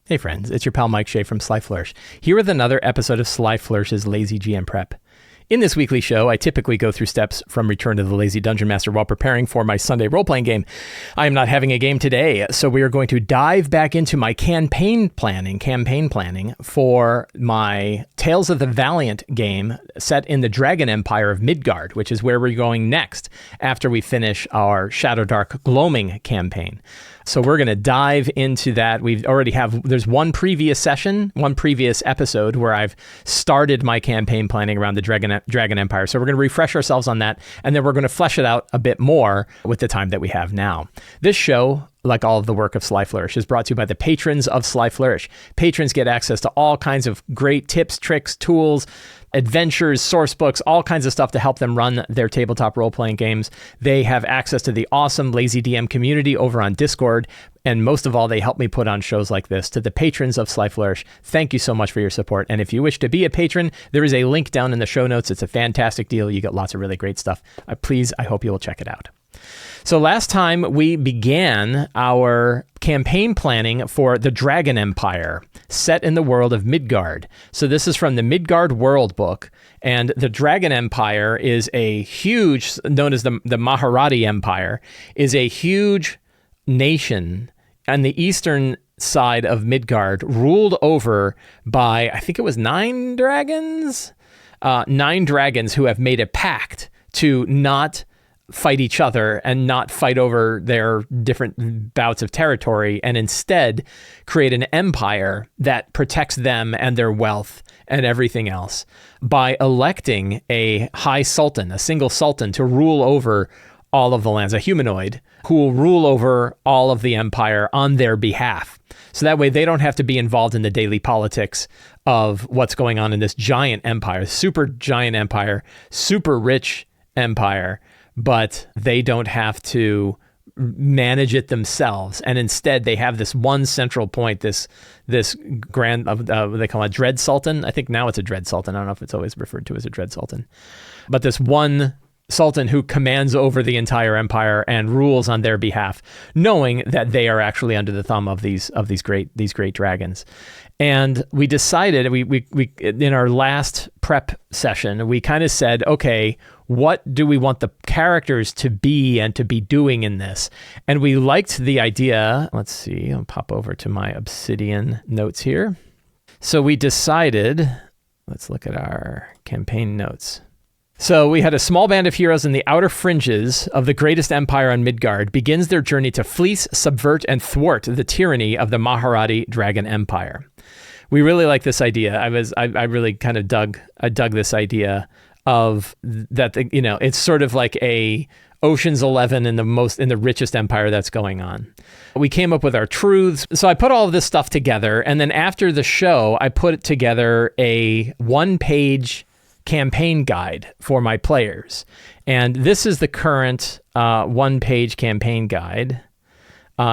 Hey friends, it's your pal Mike Shea from Sly Flourish, here with another episode of Sly Flourish's Lazy GM Prep. In this weekly show, I typically go through steps from Return to the Lazy Dungeon Master while preparing for my Sunday role-playing game. I am not having a game today, so we are going to dive back into my campaign planning for my Tales of the Valiant game set in the Dragon Empire of Midgard, which is where we're going next after we finish our Shadowdark Gloaming campaign. So we're going to dive into that. There's one previous episode where I've started my campaign planning around the Dragon Empire. So we're going to refresh ourselves on that, and then we're going to flesh it out a bit more with the time that we have now. This show, like all of the work of Sly Flourish, is brought to you by the patrons of Sly Flourish. Patrons get access to all kinds of great tips, tricks, tools, adventures, source books, all kinds of stuff to help them run their tabletop role-playing games. They have access to the awesome Lazy DM community over on Discord. And most of all, they help me put on shows like this. To the patrons of Sly Flourish, thank you so much for your support. And if you wish to be a patron, there is a link down in the show notes. It's a fantastic deal. You get lots of really great stuff. I hope you will check it out. So last time we began our campaign planning for the Dragon Empire set in the world of Midgard. So this is from the Midgard Worldbook, and the Dragon Empire is a huge, known as the Maharati Empire, is a huge nation on the eastern side of Midgard, ruled over by, I think it was 9 dragons? 9 dragons who have made a pact to not fight each other and not fight over their different bouts of territory, and instead create an empire that protects them and their wealth and everything else by electing a high sultan, a single sultan, to rule over all of the lands, a humanoid who will rule over all of the empire on their behalf. So that way they don't have to be involved in the daily politics of what's going on in this giant empire, super giant empire, super rich empire, but they don't have to manage it themselves. And instead they have this one central point, this grand, what they call a dread sultan. I think now it's a dread sultan. I don't know if it's always referred to as a dread sultan, but this one sultan who commands over the entire empire and rules on their behalf, knowing that they are actually under the thumb of these great dragons. And we decided, we in our last prep session, we kind of said, okay, what do we want the characters to be and to be doing in this? And we liked the idea. Let's see, I'll pop over to my Obsidian notes here. So we decided, let's look at our campaign notes. So we had a small band of heroes in the outer fringes of the greatest empire on Midgard begins their journey to fleece, subvert, and thwart the tyranny of the Maharati Dragon Empire. We really like this idea. I really kind of dug this idea of that. It's sort of like a Ocean's 11 in the richest empire that's going on. We came up with our truths. So I put all of this stuff together, and then after the show, I put together a 1-page campaign guide for my players. And this is the current 1-page campaign guide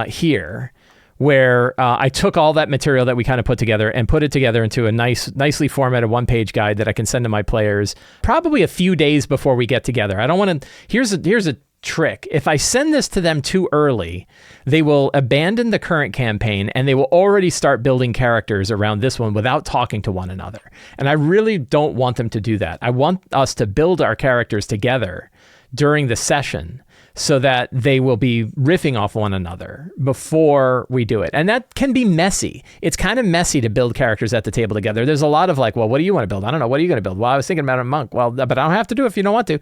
here, where I took all that material that we kind of put together and put it together into a nicely formatted 1-page guide that I can send to my players probably a few days before we get together. I don't want to, here's a trick. If I send this to them too early, they will abandon the current campaign and they will already start building characters around this one without talking to one another. And I really don't want them to do that. I want us to build our characters together during the session so that they will be riffing off one another before we do it. And that can be messy. It's kind of messy to build characters at the table together. There's a lot of like, well, what do you want to build? I don't know. What are you going to build? Well, I was thinking about a monk. Well, but I don't have to do it if you don't want to.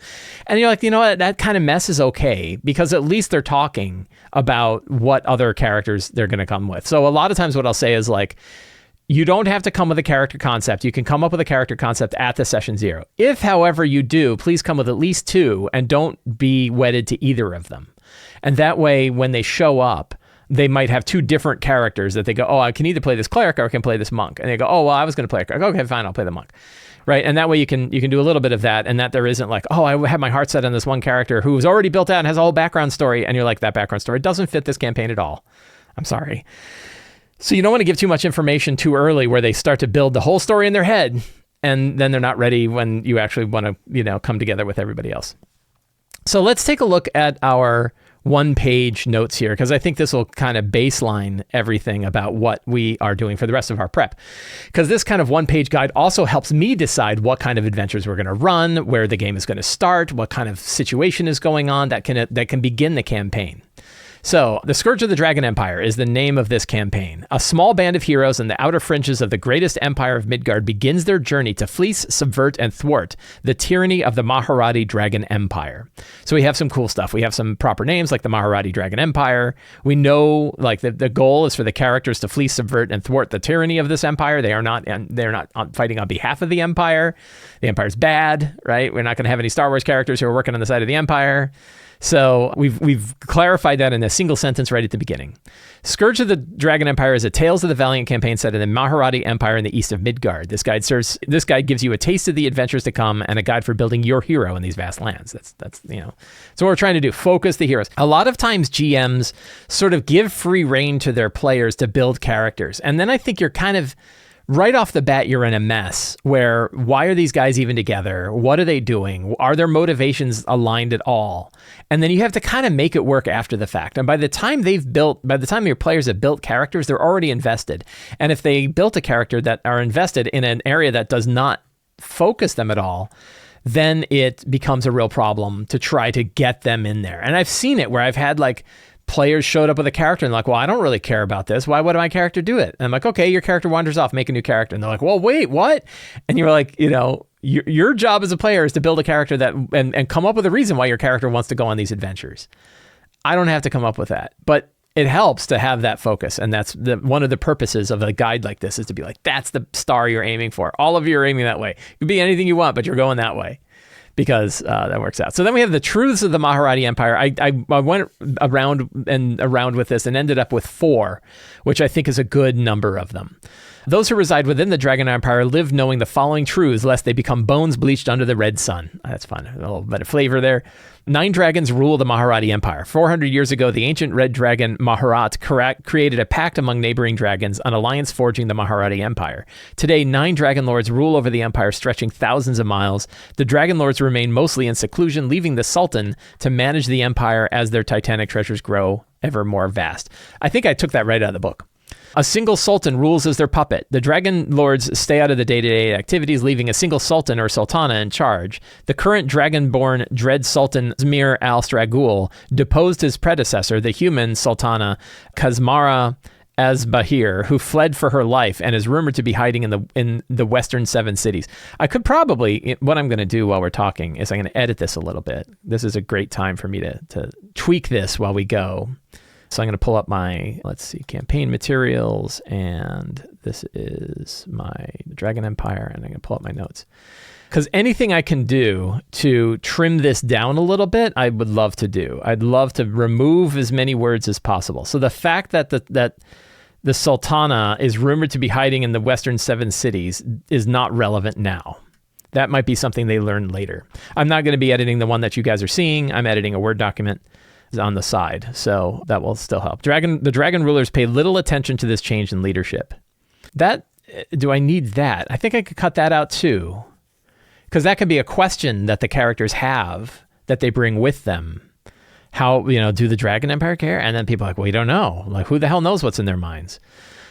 And you're like, you know what? That kind of mess is okay because at least they're talking about what other characters they're going to come with. So a lot of times what I'll say is like, you don't have to come with a character concept. You can come up with a character concept at the session 0. If, however, you do, please come with at least 2 and don't be wedded to either of them. And that way, when they show up, they might have 2 different characters that they go, oh, I can either play this cleric or I can play this monk. And they go, oh, well, I was going to play a cleric. Okay, fine, I'll play the monk. Right? And that way you can do a little bit of that, and that there isn't like, oh, I have my heart set on this one character who's already built out and has a whole background story. And you're like, that background story doesn't fit this campaign at all. I'm sorry. So you don't want to give too much information too early where they start to build the whole story in their head and then they're not ready when you actually want to, come together with everybody else. So let's take a look at our one-page notes here, because I think this will kind of baseline everything about what we are doing for the rest of our prep. Because this kind of one-page guide also helps me decide what kind of adventures we're going to run, where the game is going to start, what kind of situation is going on that can begin the campaign. So, The Scourge of the Dragon Empire is the name of this campaign. A small band of heroes in the outer fringes of the greatest empire of Midgard begins their journey to fleece, subvert, and thwart the tyranny of the Maharati Dragon Empire. So we have some cool stuff. We have some proper names like the Maharati Dragon Empire. We know like the goal is for the characters to fleece, subvert, and thwart the tyranny of this empire. They're not fighting on behalf of the empire. The empire's bad, right? We're not going to have any Star Wars characters who are working on the side of the empire. So we've clarified that in a single sentence right at the beginning. Scourge of the Dragon Empire is a Tales of the Valiant campaign set in the Maharati Empire in the east of Midgard. This guide gives you a taste of the adventures to come and a guide for building your hero in these vast lands. That's so what we're trying to do, focus the heroes. A lot of times GMs sort of give free rein to their players to build characters. And then I think you're kind of right off the bat, you're in a mess where why are these guys even together? What are they doing? Are their motivations aligned at all? And then you have to kind of make it work after the fact. And by the time your players have built characters, they're already invested. And if they built a character that are invested in an area that does not focus them at all, then it becomes a real problem to try to get them in there. And I've seen it where I've had like players showed up with a character and like, well, I don't really care about this. Why would my character do it? And I'm like, okay, your character wanders off, make a new character. And they're like, well, wait, what? And you're like, your job as a player is to build a character that and come up with a reason why your character wants to go on these adventures. I don't have to come up with that, but it helps to have that focus. And that's one of the purposes of a guide like this is to be like, that's the star you're aiming for. All of you are aiming that way. It could be anything you want, but you're going that way. Because that works out. So then we have the truths of the Maharati Empire. I went around with this and ended up with 4, which I think is a good number of them. Those who reside within the Dragon Empire live knowing the following truths, lest they become bones bleached under the red sun. That's fun. A little bit of flavor there. 9 dragons rule the Maharati Empire. 400 years ago, the ancient red dragon Maharat created a pact among neighboring dragons, an alliance forging the Maharati Empire. Today, 9 dragon lords rule over the empire, stretching thousands of miles. The dragon lords remain mostly in seclusion, leaving the Sultan to manage the empire as their titanic treasures grow ever more vast. I think I took that right out of the book. A single sultan rules as their puppet. The dragon lords stay out of the day-to-day activities, leaving a single sultan or sultana in charge. The current dragon-born dread sultan Zmir al-Stragul deposed his predecessor, the human sultana Kazmara Azbahir, who fled for her life and is rumored to be hiding in the western 7 cities. I could probably, what I'm going to do while we're talking is I'm going to edit this a little bit. This is a great time for me to tweak this while we go. So I'm going to pull up my, campaign materials, and this is my Dragon Empire, and I'm going to pull up my notes. Because anything I can do to trim this down a little bit, I would love to do. I'd love to remove as many words as possible. So the fact that the Sultana is rumored to be hiding in the western 7 cities is not relevant now. That might be something they learn later. I'm not going to be editing the one that you guys are seeing. I'm editing a Word document on the side, so that will still help. The dragon rulers pay little attention to this change in leadership. Do I need that? I think I could cut that out too, because that could be a question that the characters have that they bring with them. How, do the Dragon Empire care? And then people are like, well, we don't know. Like, who the hell knows what's in their minds?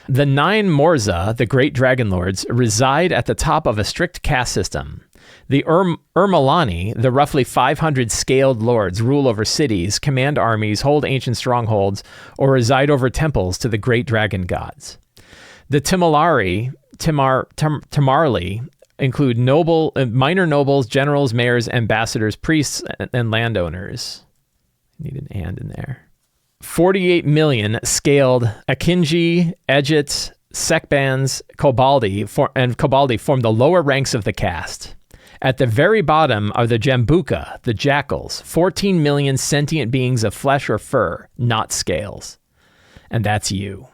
The 9 Morza, the great dragon lords, reside at the top of a strict caste system. The Urmalani, the roughly 500 scaled lords, rule over cities, command armies, hold ancient strongholds, or reside over temples to the great dragon gods. The Timarli include minor nobles, generals, mayors, ambassadors, priests, and landowners. Need an and in there. 48 million scaled Akinji, Ejit, Sekbans, Kobaldi form the lower ranks of the caste. At the very bottom are the Jambuka, the jackals, 14 million sentient beings of flesh or fur, not scales. And that's you.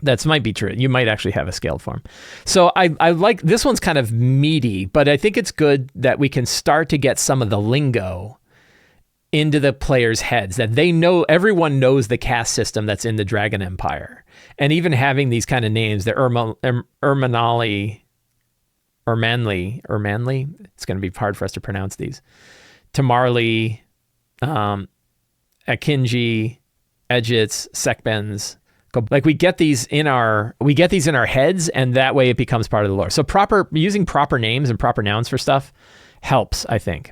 That might be true. You might actually have a scaled form. So I like, this one's kind of meaty, but I think it's good that we can start to get some of the lingo into the players' heads, that they know, everyone knows the caste system that's in the Dragon Empire. And even having these kind of names, the Urmanli, it's going to be hard for us to pronounce these. Timarli, Akinji, Edgits, Sekbens. Like we get these in our heads, and that way it becomes part of the lore. So using proper names and proper nouns for stuff helps, I think.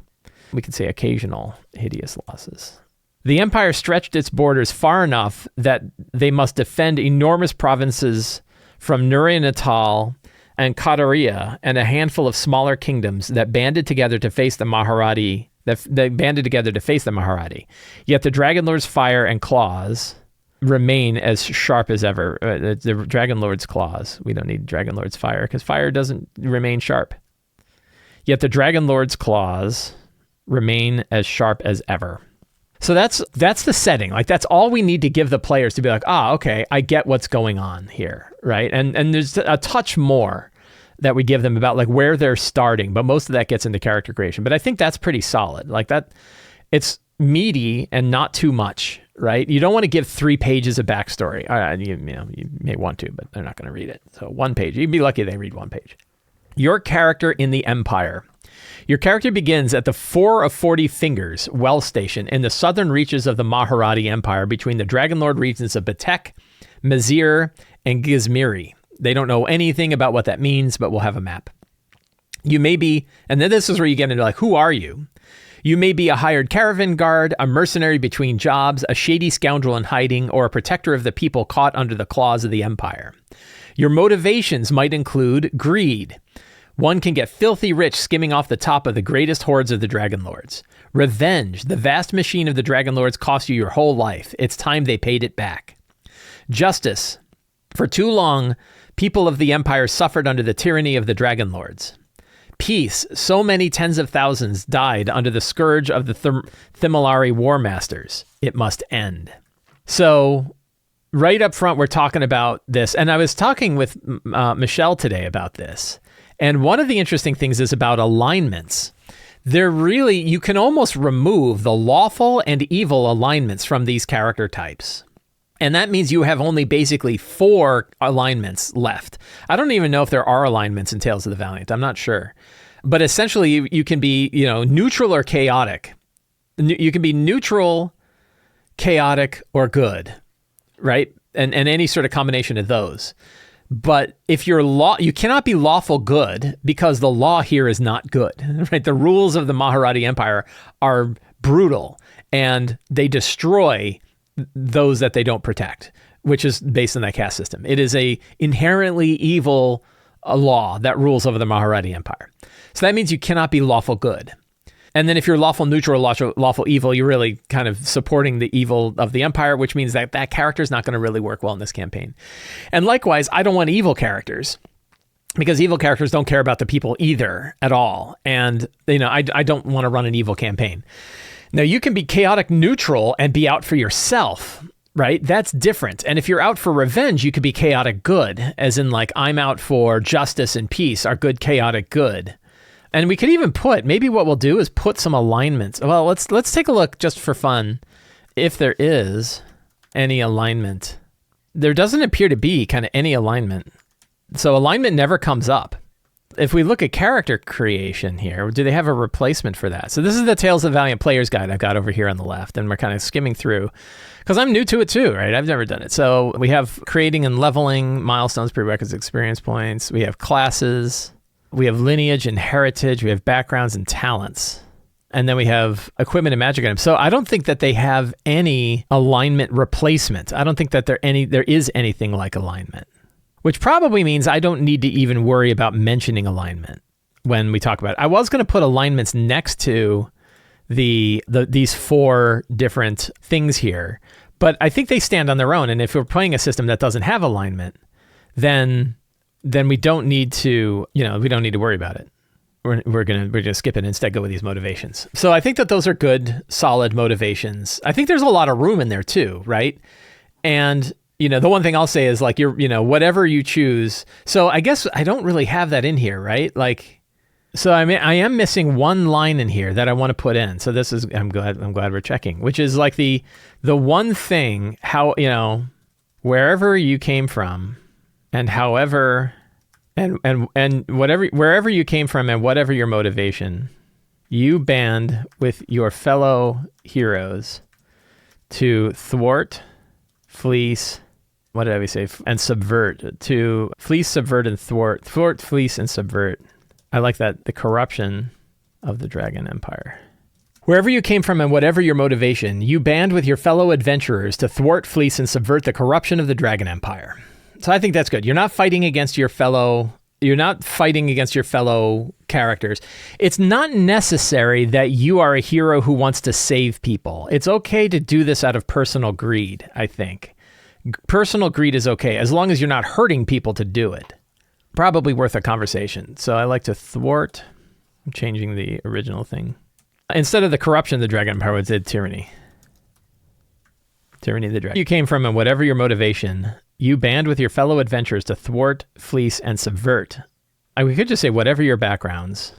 We could say occasional hideous losses. The empire stretched its borders far enough that they must defend enormous provinces from Nuri Natal and Qadaria and a handful of smaller kingdoms that banded together to face the Maharati. Yet the Dragon Lord's fire and claws remain as sharp as ever. The Dragon Lord's claws. We don't need Dragon Lord's fire because fire doesn't remain sharp. Yet the Dragon Lord's claws remain as sharp as ever. So that's the setting. Like that's all we need to give the players to be like, okay, I get what's going on here, right? And there's a touch more that we give them about like where they're starting, but most of that gets into character creation. But I think that's pretty solid. Like that, it's meaty and not too much, right? You don't want to give 3 pages of backstory. You may want to, but they're not going to read it. So 1 page. You'd be lucky they read 1 page. Your character in the Empire. Your character begins at the 4 of 40 Fingers well station in the southern reaches of the Maharati Empire between the Dragon Lord regions of Batek, Mazir, and Gizmiri. They don't know anything about what that means, but we'll have a map. You may be, and then this is where you get into like, who are you? You may be a hired caravan guard, a mercenary between jobs, a shady scoundrel in hiding, or a protector of the people caught under the claws of the Empire. Your motivations might include greed. One can get filthy rich skimming off the top of the greatest hordes of the Dragon Lords. Revenge. The vast machine of the Dragon Lords cost you your whole life. It's time they paid it back. Justice. For too long, people of the Empire suffered under the tyranny of the Dragon Lords. Peace. So many tens of thousands died under the scourge of the Thimilari War Masters. It must end. So, right up front, we're talking about this. And I was talking with Michelle today about this. And one of the interesting things is about alignments. You can almost remove the lawful and evil alignments from these character types. And that means you have only basically 4 alignments left. I don't even know if there are alignments in Tales of the Valiant. I'm not sure. But essentially, you can be, neutral or chaotic. You can be neutral, chaotic, or good, right? And any sort of combination of those. But if you cannot be lawful good because the law here is not good, right? The rules of the Maharati Empire are brutal and they destroy those that they don't protect, which is based on that caste system. It is a inherently evil law that rules over the Maharati Empire. So that means you cannot be lawful good. And then if you're lawful neutral or lawful evil, you're really kind of supporting the evil of the Empire, which means that character is not going to really work well in this campaign. And likewise, I don't want evil characters because evil characters don't care about the people either at all. And, I don't want to run an evil campaign. Now, you can be chaotic neutral and be out for yourself, right? That's different. And if you're out for revenge, you could be chaotic good, as in like, I'm out for justice and peace, our good chaotic good. And we could even maybe what we'll do is put some alignments. Well, let's take a look just for fun if there is any alignment. There doesn't appear to be kind of any alignment. So alignment never comes up. If we look at character creation here, do they have a replacement for that? So this is the Tales of Valiant Players Guide I've got over here on the left, and we're kind of skimming through because I'm new to it too, right? I've never done it. So we have creating and leveling, milestones, prerequisites, experience points. We have classes. We have lineage and heritage. We have backgrounds and talents. And then we have equipment and magic items. So I don't think that they have any alignment replacement. I don't think that there is anything like alignment, which probably means I don't need to even worry about mentioning alignment when we talk about it. I was going to put alignments next to these 4 different things here, but I think they stand on their own. And if we're playing a system that doesn't have alignment, then we don't need to, we don't need to worry about it. We're gonna skip it and instead go with these motivations. So I think that those are good, solid motivations. I think there's a lot of room in there too, right? And the one thing I'll say is like whatever you choose. So I guess I don't really have that in here, right? Like, so I am missing one line in here that I want to put in. So this is I'm glad we're checking, which is like the one thing how wherever you came from. And however, and whatever, wherever you came from and whatever your motivation, you band with your fellow heroes to thwart, fleece, what did we say? And subvert. To fleece, subvert, and thwart. Thwart, fleece, and subvert. I like that. The corruption of the Dragon Empire. Wherever you came from and whatever your motivation, you band with your fellow adventurers to thwart, fleece, and subvert the corruption of the Dragon Empire. So I think that's good. You're not fighting against your fellow characters. It's not necessary that you are a hero who wants to save people. It's okay to do this out of personal greed, I think. Personal greed is okay, as long as you're not hurting people to do it. Probably worth a conversation. So I like to thwart. I'm changing the original thing. Instead of the corruption of the Dragon Empire, it's tyranny. Tyranny of the Dragon. You came from and whatever your motivation, you band with your fellow adventurers to thwart, fleece, and subvert. We could just say whatever your backgrounds.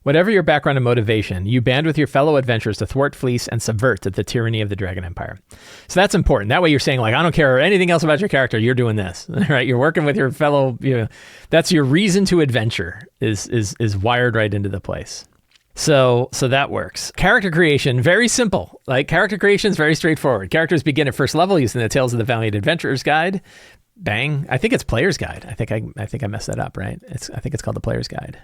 Whatever your background and motivation, you band with your fellow adventurers to thwart, fleece, and subvert the tyranny of the Dragon Empire. So that's important. That way you're saying, like, I don't care anything else about your character. You're doing this, right? You're working with your fellow, that's your reason to adventure is wired right into the place. So that works. Character creation, very simple. Like, character creation is very straightforward. Characters begin at first level using the Tales of the Valiant Adventurers Guide. Bang. I think it's Player's Guide. I think I messed that up, right? I think it's called the Player's Guide.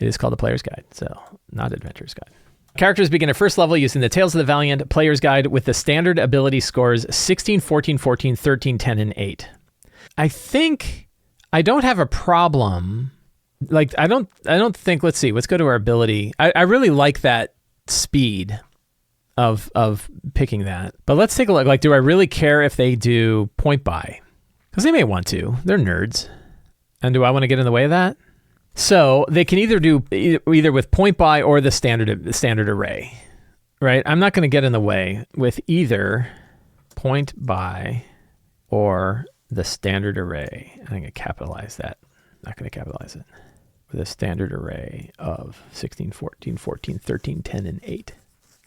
It is called the Player's Guide, so not Adventurer's Guide. Characters begin at first level using the Tales of the Valiant Player's Guide with the standard ability scores 16, 14, 14, 13, 10, and 8. I think I don't have a problem. Like, I don't think, let's see, let's go to our ability. I really like that speed of picking that. But let's take a look. Like, do I really care if they do point buy? Because they may want to. They're nerds. And do I want to get in the way of that? So they can either do either with point buy or the standard array, right? I'm not going to get in the way with either point buy or the standard array. I'm going to capitalize that. Not going to capitalize it. With a standard array of 16, 14, 14, 13, 10, and 8.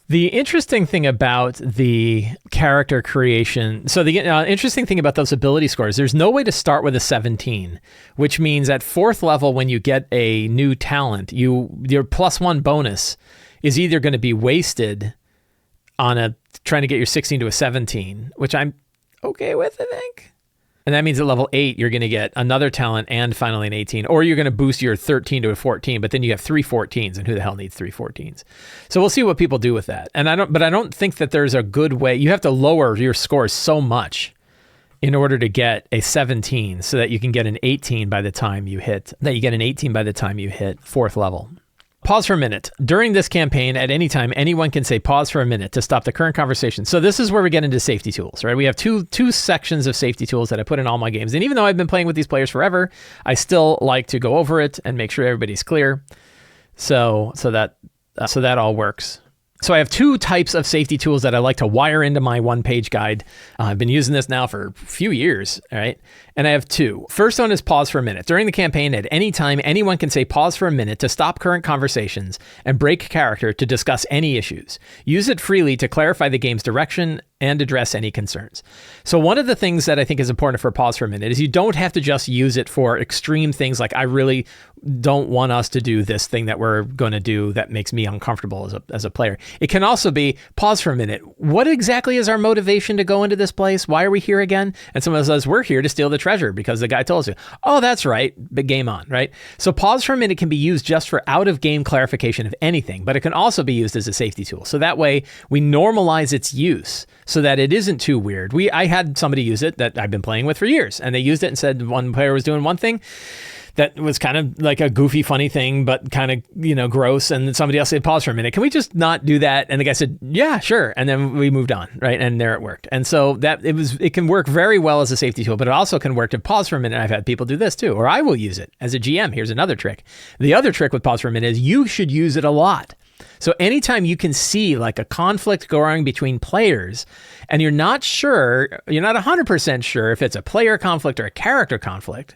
The interesting thing about the character creation, so the interesting thing about those ability scores, there's no way to start with a 17, which means at 4th level, when you get a new talent, your +1 bonus is either going to be wasted on trying to get your 16 to a 17, which I'm okay with, I think. And that means at level 8, you're going to get another talent and finally an 18, or you're going to boost your 13 to a 14, but then you have 3 14s, and who the hell needs 3 14s? So we'll see what people do with that. And I don't think that there's a good way. You have to lower your scores so much in order to get a 17 so that you can get an 18 by the time you hit 4th level. Pause for a minute. During this campaign, at any time, anyone can say pause for a minute to stop the current conversation. So this is where we get into safety tools, right? We have two sections of safety tools that I put in all my games. And even though I've been playing with these players forever, I still like to go over it and make sure everybody's clear. So that all works. So I have 2 types of safety tools that I like to wire into my one-page guide. I've been using this now for a few years, all right? And I have 2. First one is pause for a minute. During the campaign, at any time, anyone can say pause for a minute to stop current conversations and break character to discuss any issues. Use it freely to clarify the game's direction and address any concerns. So one of the things that I think is important for pause for a minute is you don't have to just use it for extreme things like, I really don't want us to do this thing that we're going to do that makes me uncomfortable as a player. It can also be pause for a minute. What exactly is our motivation to go into this place? Why are we here again? And someone says, we're here to steal the treasure because the guy told us to. Oh, that's right. But game on, right? So pause for a minute can be used just for out-of-game clarification of anything, but it can also be used as a safety tool. So that way we normalize its use so that it isn't too weird. I had somebody use it that I've been playing with for years, and they used it and said one player was doing one thing that was kind of like a goofy, funny thing, but kind of, gross. And then somebody else said, pause for a minute. Can we just not do that? And the guy said, yeah, sure. And then we moved on, right? And there it worked. And so it can work very well as a safety tool, but it also can work to pause for a minute. I've had people do this too, or I will use it as a GM. Here's another trick. The other trick with pause for a minute is you should use it a lot. So anytime you can see like a conflict going between players and you're not 100% sure if it's a player conflict or a character conflict,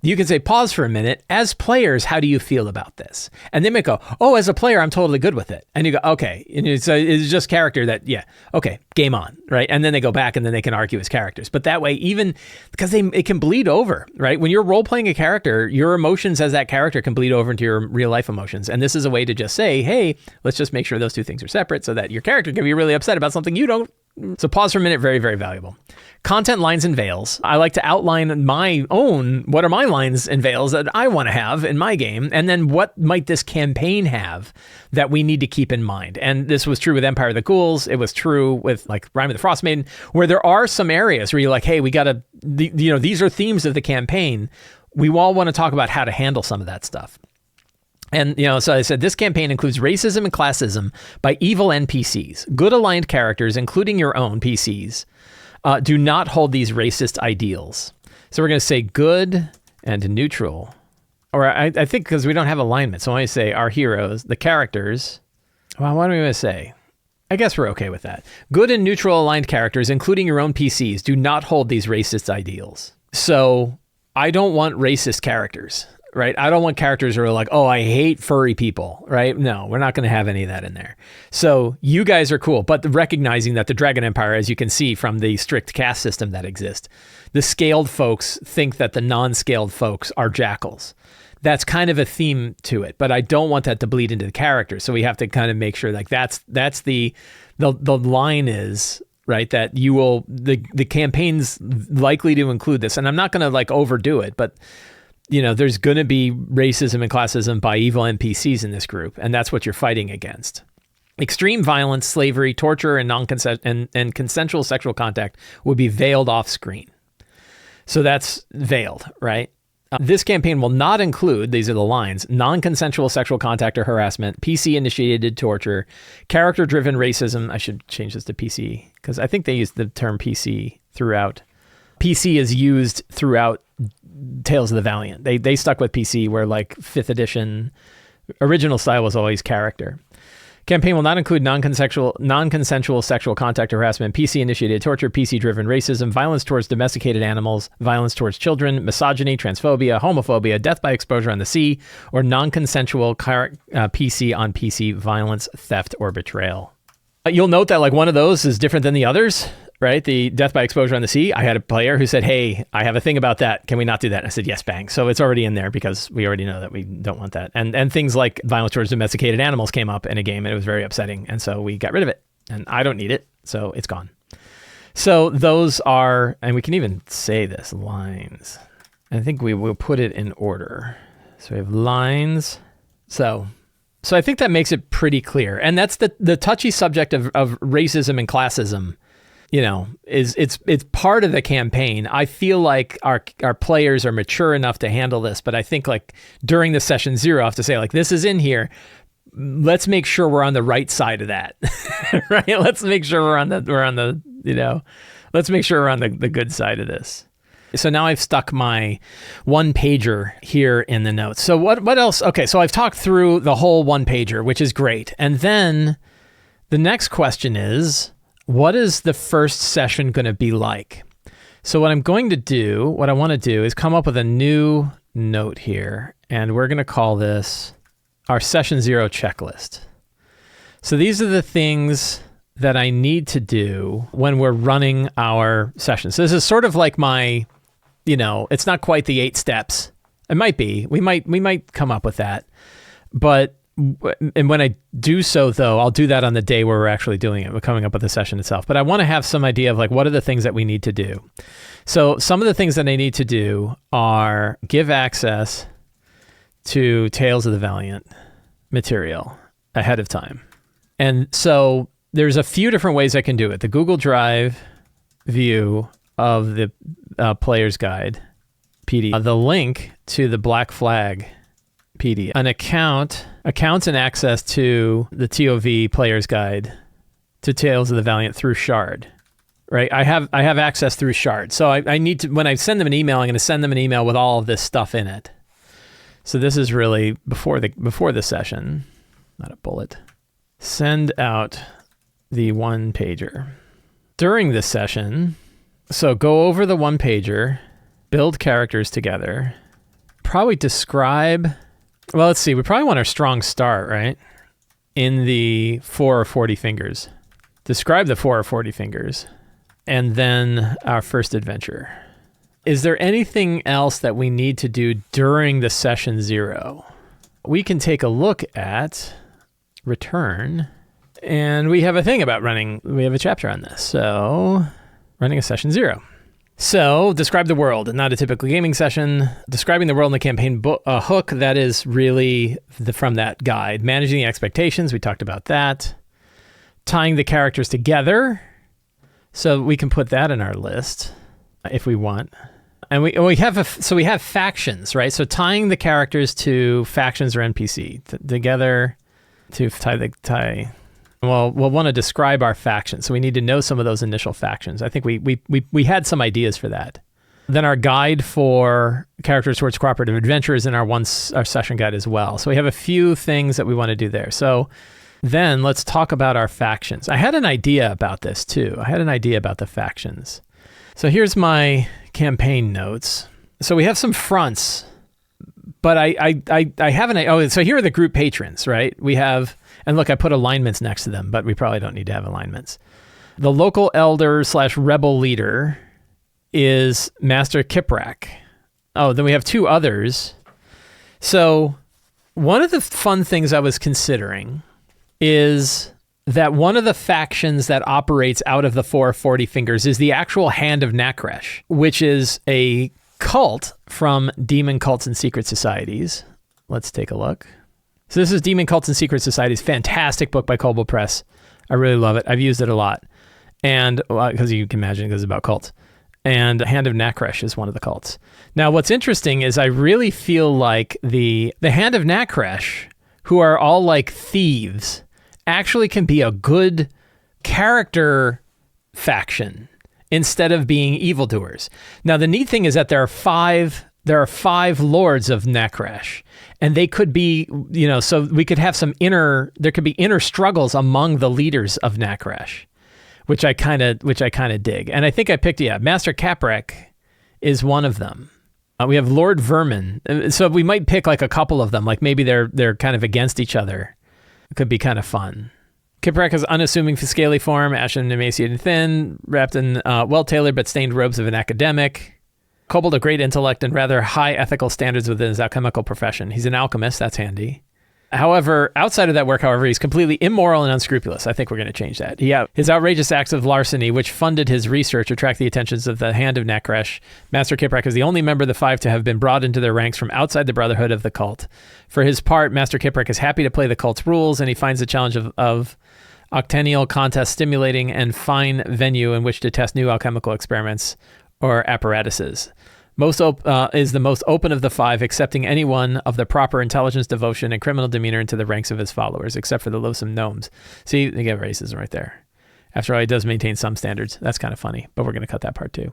you can say, pause for a minute. As players, how do you feel about this? And they might go, oh, as a player, I'm totally good with it. And you go, okay. And it's just character that, yeah, okay, game on, right? And then they go back and then they can argue as characters. But that way, even because it can bleed over, right? When you're role-playing a character, your emotions as that character can bleed over into your real-life emotions. And this is a way to just say, hey, let's just make sure those two things are separate so that your character can be really upset about something you don't So pause for a minute, very, very valuable. Content lines and veils. I like to outline my own, what are my lines and veils that I want to have in my game? And then what might this campaign have that we need to keep in mind? And this was true with Empire of the Ghouls. It was true with like Rime of the Frost Maiden, where there are some areas where you're like, hey, we got to, these are themes of the campaign. We all want to talk about how to handle some of that stuff. And, so I said, this campaign includes racism and classism by evil NPCs. Good aligned characters, including your own PCs, do not hold these racist ideals. So we're going to say good and neutral. Or I think because we don't have alignment. So when I say our heroes, the characters, well, what are we going to say? I guess we're okay with that. Good and neutral aligned characters, including your own PCs, do not hold these racist ideals. So I don't want racist characters. Right? I don't want characters who are like, oh, I hate furry people, right? No, we're not going to have any of that in there. So you guys are cool, but recognizing that the Dragon Empire, as you can see from the strict caste system that exists, the scaled folks think that the non-scaled folks are jackals. That's kind of a theme to it, but I don't want that to bleed into the characters. So we have to kind of make sure like that's the line is, right, that you will, the campaign's likely to include this. And I'm not going to like overdo it, but there's going to be racism and classism by evil NPCs in this group, and that's what you're fighting against. Extreme violence, slavery, torture, and consensual sexual contact would be veiled off screen. So that's veiled, right? This campaign will not include, these are the lines, non-consensual sexual contact or harassment, PC-initiated torture, character-driven racism. I should change this to PC, because I think they use the term PC throughout. PC is used throughout Tales of the Valiant. They stuck with PC, where like 5th edition original style was always character. Campaign will not include non-consensual sexual contact or harassment, PC-initiated torture, PC-driven racism, violence towards domesticated animals, violence towards children, misogyny, transphobia, homophobia, death by exposure on the sea, or non-consensual PC on PC violence, theft, or betrayal. You'll note that like one of those is different than the others. Right? The death by exposure on the sea. I had a player who said, hey, I have a thing about that. Can we not do that? And I said, yes, bang. So it's already in there because we already know that we don't want that. And things like violence towards domesticated animals came up in a game and it was very upsetting. And so we got rid of it and I don't need it. So it's gone. So those are, and we can even say this, lines. I think we will put it in order. So we have lines. So I think that makes it pretty clear. And that's the touchy subject of racism and classism. It's part of the campaign. I feel like our players are mature enough to handle this, but I think like during the session 0, I have to say like, this is in here. Let's make sure we're on the right side of that, right? Let's make sure let's make sure we're on the good side of this. So now I've stuck my 1-pager here in the notes. So what else? Okay. So I've talked through the whole 1-pager, which is great. And then the next question is, what is the first session going to be like? So what I want to do is come up with a new note here, and we're going to call this our session 0 checklist. So these are the things that I need to do when we're running our sessions. So this is sort of like my, it's not quite the 8 steps. It might be. We might come up with that. And when I do so, though, I'll do that on the day where we're actually doing it. We're coming up with the session itself. But I want to have some idea of like, what are the things that we need to do? So some of the things that I need to do are give access to Tales of the Valiant material ahead of time. And so there's a few different ways I can do it. The Google Drive view of the player's guide PDF, the link to the Black Flag PDF, an accounts and access to the TOV player's guide to Tales of the Valiant through Shard, right? I have access through Shard. So I need to, when I send them an email, I'm going to send them an email with all of this stuff in it. So this is really before the session, not a bullet. Send out the 1-pager. During this session, so go over the 1-pager, build characters together, probably describe. Well, let's see. We probably want our strong start, right? In the 4 or 40 fingers. Describe the 4 or 40 fingers. And then our first adventure. Is there anything else that we need to do during the session 0? We can take a look at return And we have a thing about we have a chapter on this. So running a session 0. So describe the world, not a typical gaming session. Describing the world in the campaign hook, that is really from that guide. Managing the expectations, we talked about that. Tying the characters together. So we can put that in our list if we want. And we have factions, right? So tying the characters to factions or NPC together to tie. Well, we'll want to describe our factions. So we need to know some of those initial factions. I think we had some ideas for that. Then our guide for characters towards cooperative adventures and our session guide as well. So we have a few things that we want to do there. So then let's talk about our factions. I had an idea about this too. I had an idea about the factions. So here's my campaign notes. So we have some fronts, but I haven't. So here are the group patrons, right? We have, and look, I put alignments next to them, but we probably don't need to have alignments. The local elder / rebel leader is Master Kiprak. Oh, then we have 2 others. So one of the fun things I was considering is that one of the factions that operates out of the 440 Fingers is the actual Hand of Nakresh, which is a cult from Demon Cults and Secret Societies. Let's take a look. So this is Demon Cults and Secret Societies. Fantastic book by Kobold Press. I really love it. I've used it a lot. And because you can imagine, because it's about cults. And Hand of Nakresh is one of the cults. Now, what's interesting is I really feel like the Hand of Nakresh, who are all like thieves, actually can be a good character faction instead of being evildoers. Now, the neat thing is that there are five lords of Nakresh, and they could be, so we could have there could be inner struggles among the leaders of Nakresh, which I kind of dig. And I think I picked, Master Caprek is one of them. We have Lord Vermin. So we might pick like a couple of them, like maybe they're kind of against each other. It could be kind of fun. Kiprak has unassuming scaly form, ashen, emaciated, thin, wrapped in well-tailored but stained robes of an academic. Kobold of great intellect and rather high ethical standards within his alchemical profession. He's an alchemist, that's handy. However, outside of that work, he's completely immoral and unscrupulous. I think we're going to change that. His outrageous acts of larceny, which funded his research, attract the attentions of the Hand of Nakresh. Master Kiprak is the only member of the 5 to have been brought into their ranks from outside the brotherhood of the cult. For his part, Master Kiprak is happy to play the cult's rules, and he finds the challenge of octennial contest stimulating and fine venue in which to test new alchemical experiments or apparatuses. Is the most open of the 5, accepting anyone of the proper intelligence, devotion, and criminal demeanor into the ranks of his followers, except for the loathsome gnomes. See, they get racism right there. After all, he does maintain some standards. That's kind of funny, but we're going to cut that part too.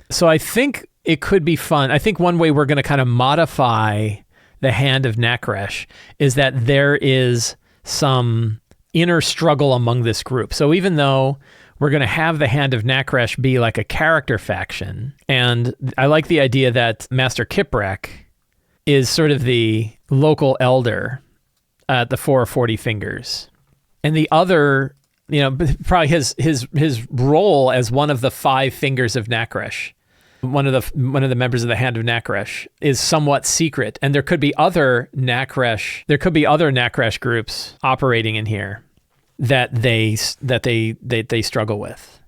So I think it could be fun. I think one way we're going to kind of modify the Hand of Nakresh is that there is some inner struggle among this group. So even though we're going to have the Hand of Nakresh be like a character faction. And I like the idea that Master Kiprak is sort of the local elder at the 440 Fingers. And the other, probably his role as one of the 5 fingers of Nakresh, one of the members of the Hand of Nakresh, is somewhat secret. And there could be other Nakresh groups operating in here that they struggle with.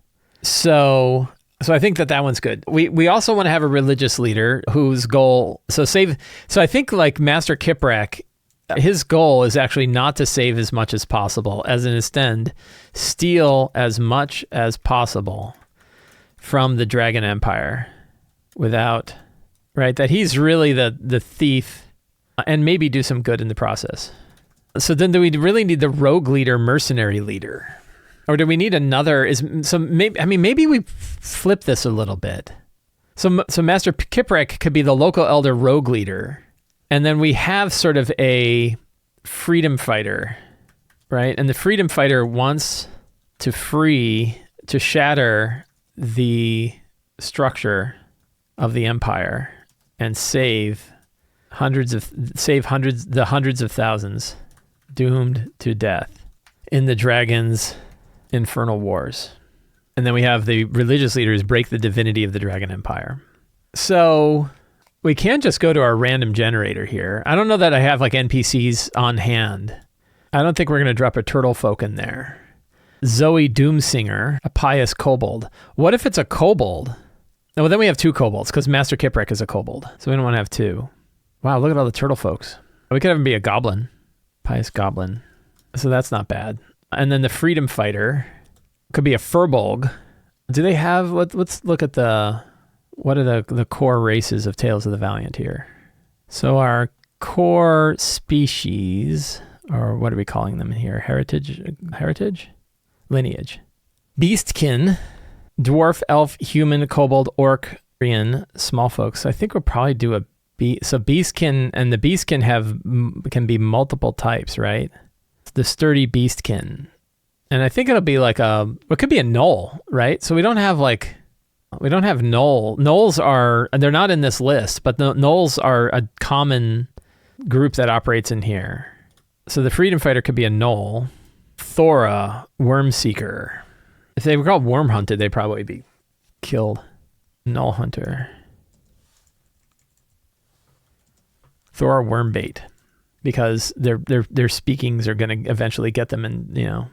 So I think that one's good. We also want to have a religious leader whose goal, so I think like Master Kiprak, his goal is actually not to save as much as possible, as instead steal as much as possible from the Dragon Empire without, right? That he's really the thief and maybe do some good in the process. So then do we really need the rogue leader, mercenary leader? Or do we need another? Maybe we flip this a little bit. So Master Kiprak could be the local elder rogue leader. And then we have sort of a freedom fighter, right? And the freedom fighter wants to shatter the structure of the empire and save hundreds of thousands doomed to death in the dragon's infernal wars. And then we have the religious leaders break the divinity of the Dragon Empire. So we can't just go to our random generator here. I don't know that I have like NPCs on hand. I don't think we're going to drop a turtle folk in there. Zoe Doomsinger, a pious kobold. What if it's a kobold? Well, then we have 2 kobolds because Master Kipwreck is a kobold. So we don't want to have 2. Wow, look at all the turtle folks. We could have him be a goblin. Pious goblin. So that's not bad. And then the freedom fighter could be a furbolg. Do they have, let's look at what are the core races of Tales of the Valiant here? So our core species, or what are we calling them here? Heritage? Lineage. Beastkin, dwarf, elf, human, kobold, orc, Aryan, small folks. I think we'll probably do a so beastkin, and the beastkin can be multiple types, right? The sturdy beastkin. And I think it'll be like it could be a gnoll, right? So we don't have gnoll. Gnolls they're not in this list, but the gnolls are a common group that operates in here. So the freedom fighter could be a gnoll. Thora, worm seeker. If they were called worm hunted, they'd probably be killed. Gnoll hunter. Thora wormbait, because their speakings are going to eventually get them, and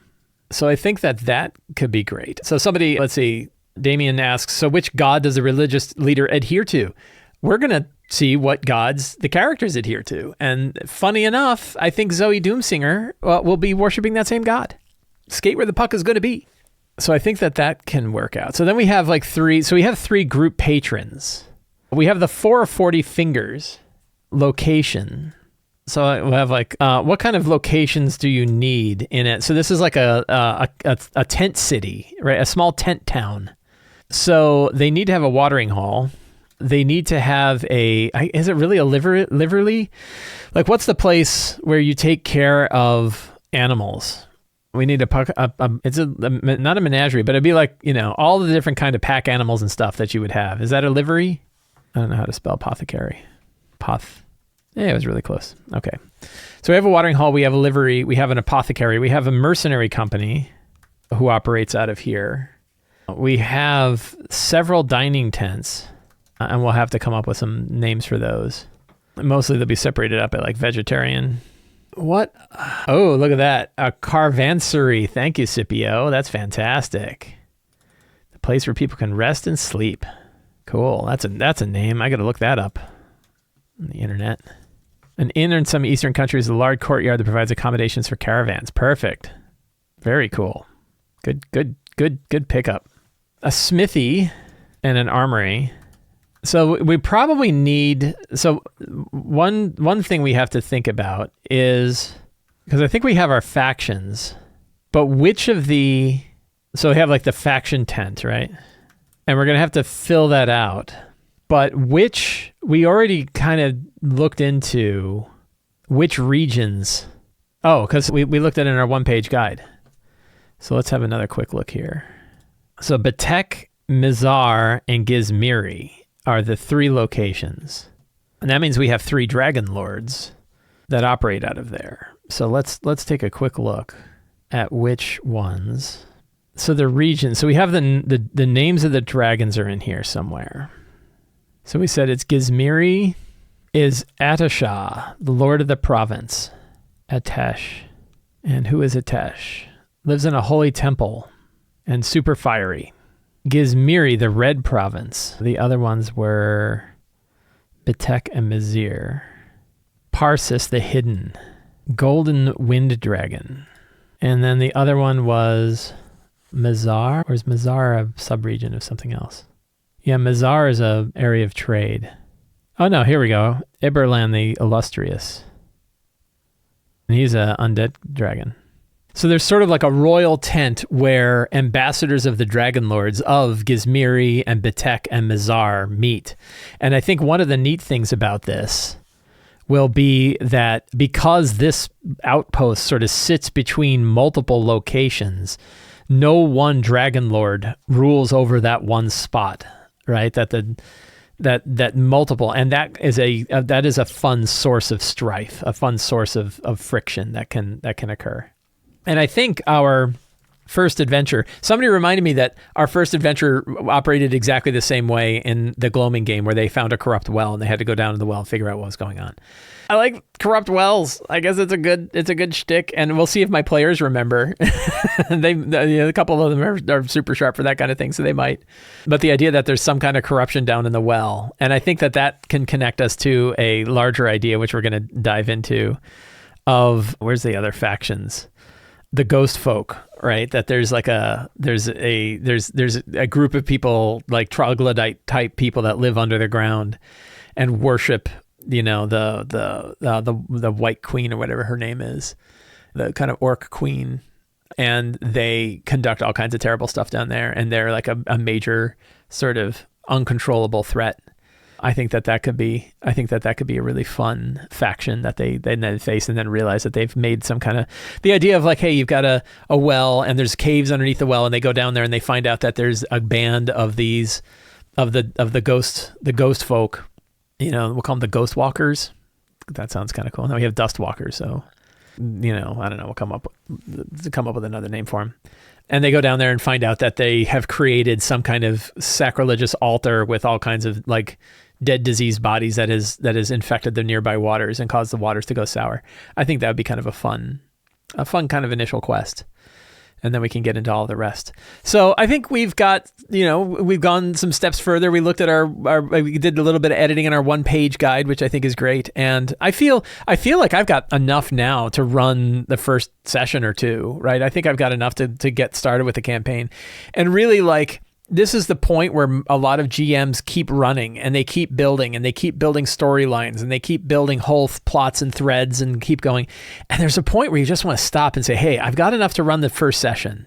So I think that could be great. So somebody, let's see, Damien asks, so which god does the religious leader adhere to? We're going to see what gods the characters adhere to. And funny enough, I think Zoe Doomsinger will be worshiping that same god. Skate where the puck is going to be. So I think that can work out. So then we have we have 3 group patrons. We have the 4 of 40 fingers location. So we have what kind of locations do you need in it? So this is like a tent city, right? A small tent town. So they need to have a watering hole. They need to have is it really a livery? Like, what's the place where you take care of animals? We need it's not a menagerie, but it'd be like, all the different kind of pack animals and stuff that you would have. Is that a livery? I don't know how to spell apothecary. Yeah, it was really close. Okay. So we have a watering hole, we have a livery, we have an apothecary, we have a mercenary company who operates out of here. We have several dining tents, and we'll have to come up with some names for those. Mostly they'll be separated up by vegetarian. What? Oh, look at that. A caravansary. Thank you, Scipio. That's fantastic. The place where people can rest and sleep. Cool. That's a name. I got to look that up on the internet. An inn in some Eastern countries is a large courtyard that provides accommodations for caravans. Perfect. Very cool. Good pickup. A smithy and an armory. So we probably need, one thing we have to think about is, because I think we have our factions, but which of so we have the faction tent, right? And we're going to have to fill that out. But we already kind of looked into which regions. Oh, because we looked at it in our one-page guide. So let's have another quick look here. So Batek, Mizar, and Gizmiri are the 3 locations. And that means we have 3 dragon lords that operate out of there. So let's take a quick look at which ones. So the regions, so we have the names of the dragons are in here somewhere. So we said it's Gizmiri is Atashah, the lord of the province. Atesh. And who is Atesh? Lives in a holy temple and super fiery. Gizmiri, the red province. The other ones were Batek and Mizir. Parsis, the hidden. Golden wind dragon. And then the other one was Mizar. Or is Mizar a subregion of something else? Yeah, Mizar is an area of trade. Oh no, here we go. Iberlan the Illustrious. And he's an undead dragon. So there's sort of like a royal tent where ambassadors of the Dragon Lords of Gizmiri and Batek and Mizar meet. And I think one of the neat things about this will be that because this outpost sort of sits between multiple locations, no one Dragon Lord rules over that one spot, right? That multiple, and that is a fun source of strife, a fun source of friction that can occur. And I think our first adventure. Somebody reminded me that our first adventure operated exactly the same way in the Gloaming game, where they found a corrupt well and they had to go down to the well and figure out what was going on. I like corrupt wells. I guess it's a good shtick, and we'll see if my players remember. A couple of them are super sharp for that kind of thing, so they might. But the idea that there's some kind of corruption down in the well, and I think that can connect us to a larger idea, which we're going to dive into, of where's the other factions, the ghost folk, right? That there's a group of people, like troglodyte type people, that live under the ground and worship, the White Queen, or whatever her name is, the kind of orc queen, and they conduct all kinds of terrible stuff down there, and they're like a major sort of uncontrollable threat. I think that could be a really fun faction that they then face, and then realize that they've made some kind of, the idea of like, hey, you've got a well and there's caves underneath the well, and they go down there and they find out that there's a band of these of the ghost folk. We'll call them the ghost walkers. That sounds kind of cool. Now we have dust walkers, so I don't know. We'll come up with another name for them. And they go down there and find out that they have created some kind of sacrilegious altar with all kinds of like dead, diseased bodies that has infected the nearby waters and caused the waters to go sour. I think that would be kind of a fun kind of initial quest. And then we can get into all the rest. So I think we've got, we've gone some steps further. We looked at we did a little bit of editing in our 1-page guide, which I think is great. And I feel like I've got enough now to run the first session or two, right? I think I've got enough to get started with the campaign. And really, like, this is the point where a lot of GMs keep running, and they keep building storylines, and they keep building whole plots and threads and keep going. And there's a point where you just want to stop and say, hey, I've got enough to run the first session.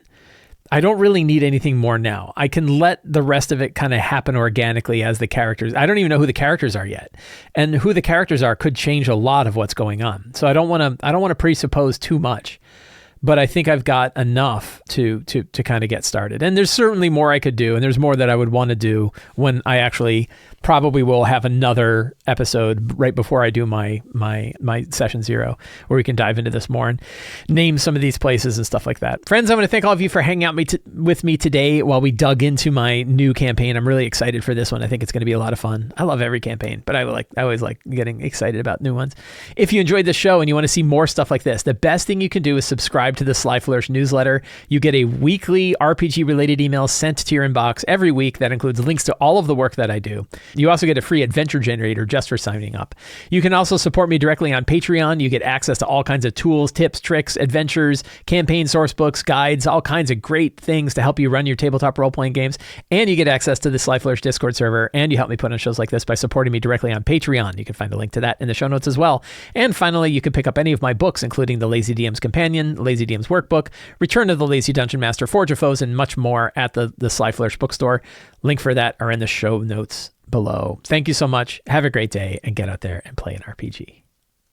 I don't really need anything more now. I can let the rest of it kind of happen organically as the characters. I don't even know who the characters are yet. And who the characters are could change a lot of what's going on. So I don't want to presuppose too much. But I think I've got enough to kind of get started. And there's certainly more I could do, and there's more that I would want to do when I actually probably will have another episode right before I do my session 0, where we can dive into this more and name some of these places and stuff like that. Friends, I want to thank all of you for hanging out with me today while we dug into my new campaign. I'm really excited for this one. I think it's going to be a lot of fun. I love every campaign, but I always like getting excited about new ones. If you enjoyed this show and you want to see more stuff like this, the best thing you can do is subscribe to the Sly Flourish newsletter. You get a weekly RPG-related email sent to your inbox every week that includes links to all of the work that I do. You also get a free adventure generator just for signing up. You can also support me directly on Patreon. You get access to all kinds of tools, tips, tricks, adventures, campaign source books, guides, all kinds of great things to help you run your tabletop role-playing games. And you get access to the Sly Flourish Discord server. And you help me put on shows like this by supporting me directly on Patreon. You can find a link to that in the show notes as well. And finally, you can pick up any of my books, including The Lazy DM's Companion, Lazy DM's Workbook, Return of the Lazy Dungeon Master, Forge of Foes, and much more at the Sly Flourish bookstore. Link for that are in the show notes below. Thank you so much. Have a great day, and get out there and play an RPG.